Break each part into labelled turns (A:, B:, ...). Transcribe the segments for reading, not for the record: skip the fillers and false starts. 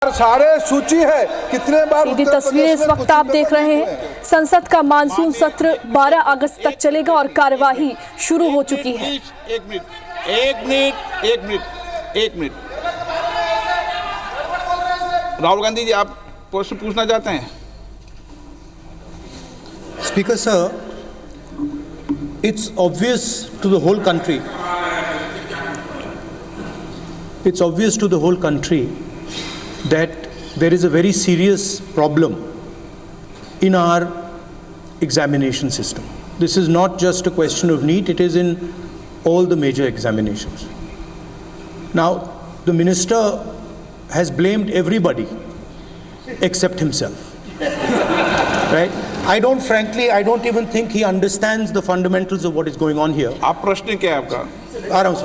A: सारे सूची है कितने बार।
B: सीधी तस्वीरें इस वक्त आप देख रहे हैं। संसद का मानसून सत्र 12 अगस्त तक चलेगा और कार्यवाही शुरू हो चुकी है।
C: एक मिनट राहुल गांधी जी, आप प्रश्न पूछना चाहते हैं?
D: Speaker sir, it's obvious to the whole country. It's obvious to the whole country that there is a very serious problem in our examination system. This is not just a question of NEET, it is in all the major examinations. Now, the minister has blamed everybody except himself, right? I don't even think he understands the fundamentals of what is going on here.
C: आप प्रश्न क्या है आपका?
D: आ रहा हूँ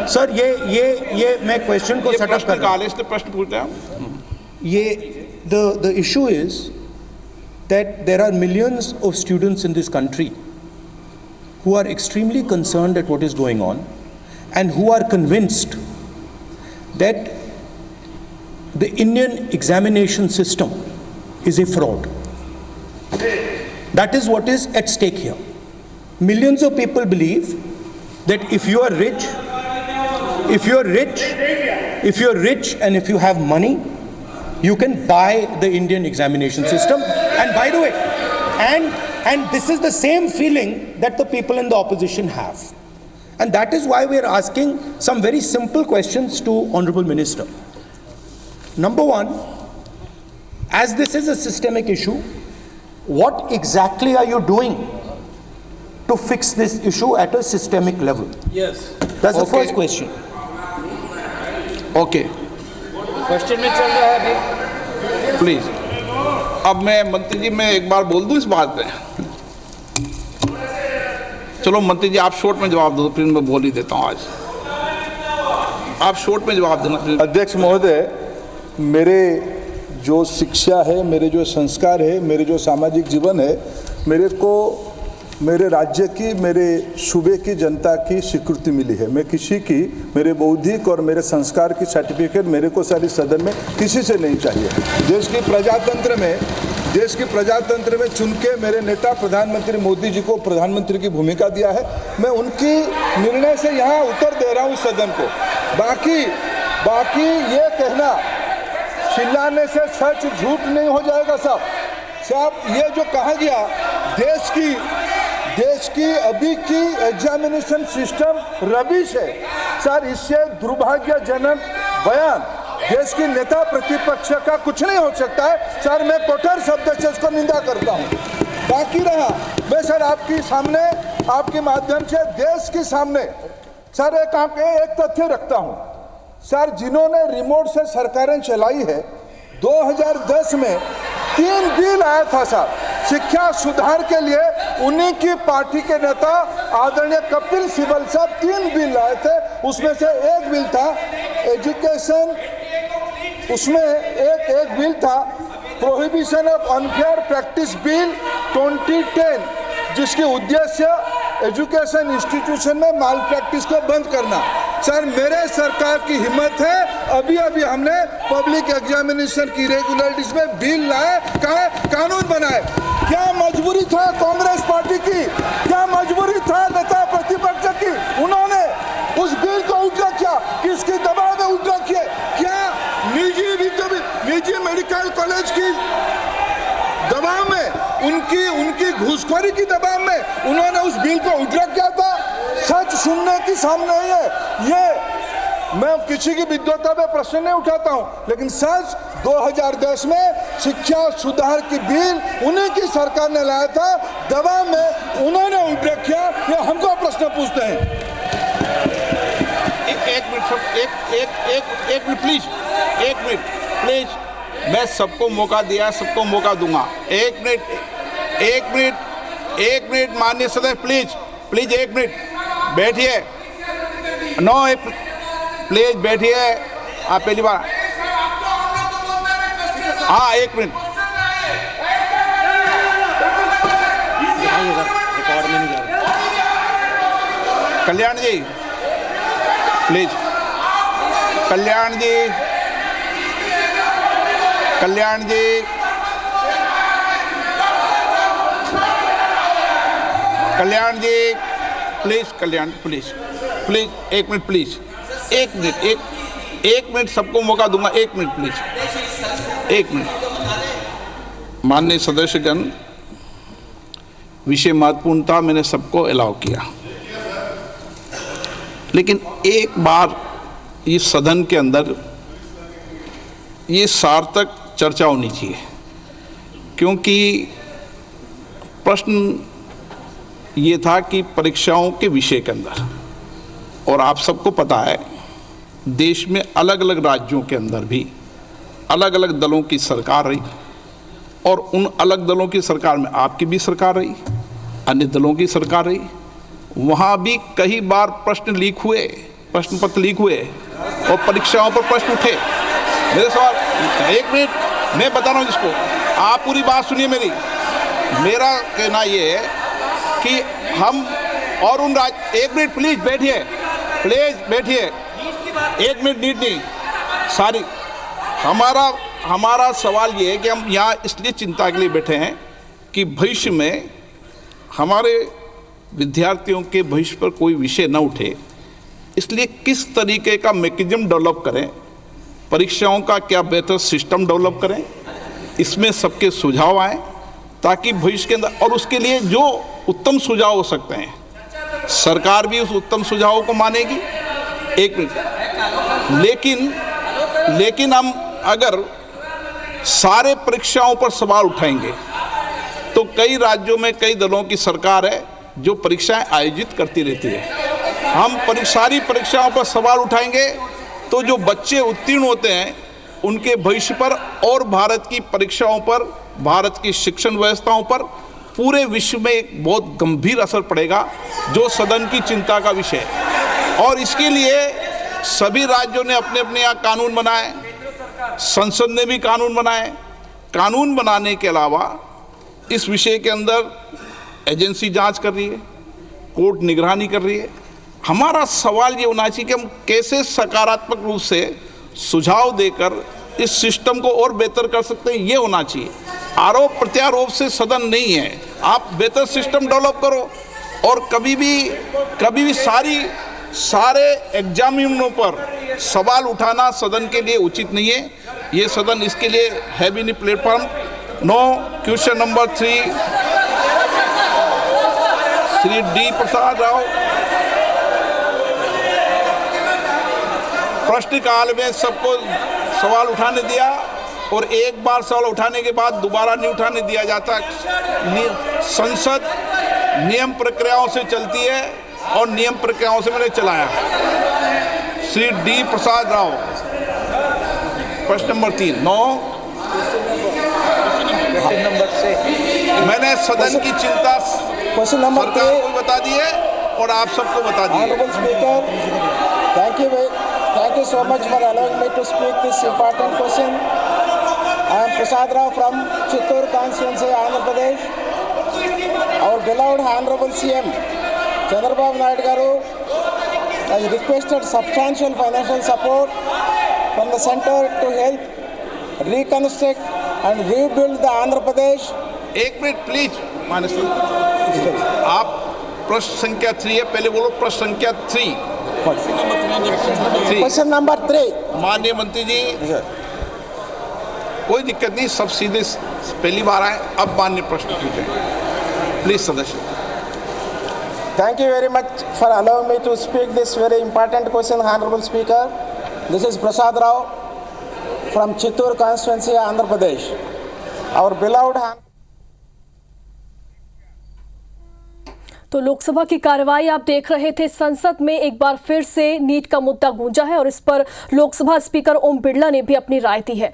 D: sir. ये मैं question को सेटअप कर रहा हूँ।
C: इसलिए प्रश्न पूछते हैं।
D: ये the issue is that there are millions of students in this country who are extremely concerned at what is going on and who are convinced that the Indian examination system is a fraud. That is what is at stake here. Millions of people believe that if you are rich and if you have money, you can buy the Indian examination system. And by the way, and this is the same feeling that the people in the opposition have. And that is why we are asking some very simple questions to Honorable Minister. Number one, as this is a systemic issue, what exactly are you doing to fix this issue at a systemic level?
C: Yes.
D: That's the first question.
C: Okay,
E: question में चल रहा है अभी।
C: Please. अब मैं मंत्री जी, मैं एक बार बोल दूं इस बात पे? चलो मंत्री जी, आप शॉर्ट में जवाब दो, फिर मैं बोल ही देता हूं। आज आप शॉर्ट में जवाब देना।
A: अध्यक्ष महोदय, मेरे जो शिक्षा है, मेरे जो संस्कार है, मेरे जो सामाजिक जीवन है, मेरे को मेरे राज्य की, मेरे सूबे की जनता की स्वीकृति मिली है। मैं किसी की, मेरे बौद्धिक और मेरे संस्कार की सर्टिफिकेट मेरे को सारी सदन में किसी से नहीं चाहिए। देश की प्रजातंत्र में चुन के मेरे नेता प्रधानमंत्री मोदी जी को प्रधानमंत्री की भूमिका दिया है। मैं उनकी निर्णय से यहाँ उत्तर दे रहा हूँ सदन को। बाकी ये कहना, चिल्लाने से सच झूठ नहीं हो जाएगा साहब। ये जो कहा गया, देश की अभी की एग्जामिनेशन सिस्टम रबिश है सर, इससे दुर्भाग्यजनक बयान देश की नेता प्रतिपक्ष का कुछ नहीं हो सकता है सर। मैं कठोर शब्द से इसको निंदा करता हूँ। बाकी रहा, मैं सर आपके सामने, आपके माध्यम से देश के सामने सर एक तथ्य रखता हूँ सर। जिन्होंने रिमोट से सरकारें चलाई है, 2010 में 3 बिल आया था सर शिक्षा सुधार के लिए। उन्हीं की पार्टी के नेता आदरणीय कपिल सिब्बल साहब 3 बिल लाए थे। उसमें से एक बिल था एजुकेशन, उसमें एक बिल था prohibition of unfair practice bill 2010, जिसके उद्देश्य एजुकेशन इंस्टीट्यूशन में माल प्रैक्टिस को बंद करना। सर, मेरे सरकार की हिम्मत है, अभी हमने पब्लिक एग्जामिनेशन की रेगुलरिटीज में बिल लाए, कानून बनाए। क्या मजबूरी था कांग्रेस पार्टी की? क्या मजबूरी था नेता प्रतिपक्ष की? उन्होंने उस बिल को उल्टा किया, किसके दबाव में उल्टा किया? क्या निजी मेडिकल कॉलेज की दबाव में, उनकी घूसखोरी की दबाव में उन्होंने उस बिल को उल्टा किया था? सच सुनने की सामने है ये। मैं किसी की विद्वता पे प्रश्न नहीं उठाता हूं, लेकिन सच 2010 में शिक्षा सुधार की बिल उन्हीं की सरकार ने लाया था, दबाव में उन्होंने उल्टा किया। ये हमको प्रश्न पूछते हैं।
C: एक मिनट प्लीज। मैं सबको मौका दिया, सबको मौका दूंगा। एक मिनट माननीय सदस्य, प्लीज 1 मिनट बैठिए। प्लीज बैठिए। आप पहली बार, हाँ 1 minute. Kalyan ji please, Kalyan ji Kalyan ji, Kalyan ji, please, Kalyan please, please 1 minute, please 1 minute, एक मिनट, सबको मौका दूंगा, 1 मिनट प्लीज, 1 मिनट। माननीय सदस्यगण, विषय महत्वपूर्ण था, मैंने सबको अलाउ किया, लेकिन एक बार इस सदन के अंदर ये सार्थक चर्चा होनी चाहिए, क्योंकि प्रश्न ये था कि परीक्षाओं के विषय के अंदर, और आप सबको पता है देश में अलग अलग राज्यों के अंदर भी अलग अलग दलों की सरकार रही, और उन अलग दलों की सरकार में आपकी भी सरकार रही, अन्य दलों की सरकार रही। वहाँ भी कई बार प्रश्न लीक हुए, प्रश्न पत्र लीक हुए और परीक्षाओं पर प्रश्न उठे। मेरे सवाल, 1 मिनट, मैं बता रहा हूँ जिसको, आप पूरी बात सुनिए मेरी। मेरा कहना ये है कि हम और उन 1 मिनट प्लीज बैठिए, प्लीज बैठिए, 1 मिनट नीट नहीं, सारी हमारा सवाल ये है कि हम यहाँ इसलिए चिंता के लिए बैठे हैं कि भविष्य में हमारे विद्यार्थियों के भविष्य पर कोई विषय न उठे, इसलिए किस तरीके का मैकेनिज्म डेवलप करें, परीक्षाओं का क्या बेहतर सिस्टम डेवलप करें, इसमें सबके सुझाव आए ताकि भविष्य के अंदर, और उसके लिए जो उत्तम सुझाव हो सकते हैं सरकार भी उस उत्तम सुझावों को मानेगी। 1 मिनट, लेकिन हम अगर सारे परीक्षाओं पर सवाल उठाएंगे तो कई राज्यों में कई दलों की सरकार है जो परीक्षाएं आयोजित करती रहती है। हम सारी परीक्षाओं पर सवाल उठाएंगे तो जो बच्चे उत्तीर्ण होते हैं उनके भविष्य पर और भारत की परीक्षाओं पर, भारत की शिक्षण व्यवस्थाओं पर, पूरे विश्व में एक बहुत गंभीर असर पड़ेगा, जो सदन की चिंता का विषय है। और इसके लिए सभी राज्यों ने अपने अपने यहाँ कानून बनाए, संसद ने भी कानून बनाए। कानून बनाने के अलावा इस विषय के अंदर एजेंसी जांच कर रही है, कोर्ट निगरानी कर रही है। हमारा सवाल ये होना चाहिए कि हम कैसे सकारात्मक रूप से सुझाव देकर इस सिस्टम को और बेहतर कर सकते हैं, ये होना चाहिए। आरोप प्रत्यारोप से सदन नहीं है, आप बेहतर सिस्टम डेवलप करो। और कभी भी सारे एग्जामिनरों पर सवाल उठाना सदन के लिए उचित नहीं है। ये सदन इसके लिए है भी नहीं platform. No, question number 3, Shri D Prasad Rao. प्रश्नकाल में सबको सवाल उठाने दिया और एक बार सवाल उठाने के बाद दोबारा नहीं उठाने दिया जाता। संसद नियम प्रक्रियाओं से चलती है और नियम प्रक्रियाओं से मैंने चलाया। श्री डी प्रसाद राव, प्रश्न नंबर 3। 9, मैंने सदन की चिंता
F: क्वेश्चन नंबर
C: सरकार को बता दी है और आप सबको बता दी है।
F: Honorable Speaker, thank you so much for allowing me to speak this important question. I am Prasad Rao from Chittoor constituency, Andhra Pradesh. Our beloved Honorable CM Chandrababu Naidu Garu has requested substantial financial support from the center to help reconstruct and rebuild the Andhra Pradesh.
C: 1 minute please, माननीय आप प्रश्न संख्या 3 है, पहले बोलो प्रश्न संख्या 3।
F: Question number 3.
C: माननीय मंत्री जी, कोई दिक्कत नहीं, सब सीधे पहली बार आए, अब माननीय प्रश्न पूछे प्लीज सदस्य।
F: Thank you very much for allowing me to speak this very important question, Honorable Speaker. This is Prasad Rao from Chittoor constituency, Andhra Pradesh. Our beloved
B: तो लोकसभा की कार्रवाई आप देख रहे थे। संसद में एक बार फिर से नीट का मुद्दा गूंजा है और इस पर लोकसभा स्पीकर ओम बिरला ने भी अपनी राय दी है।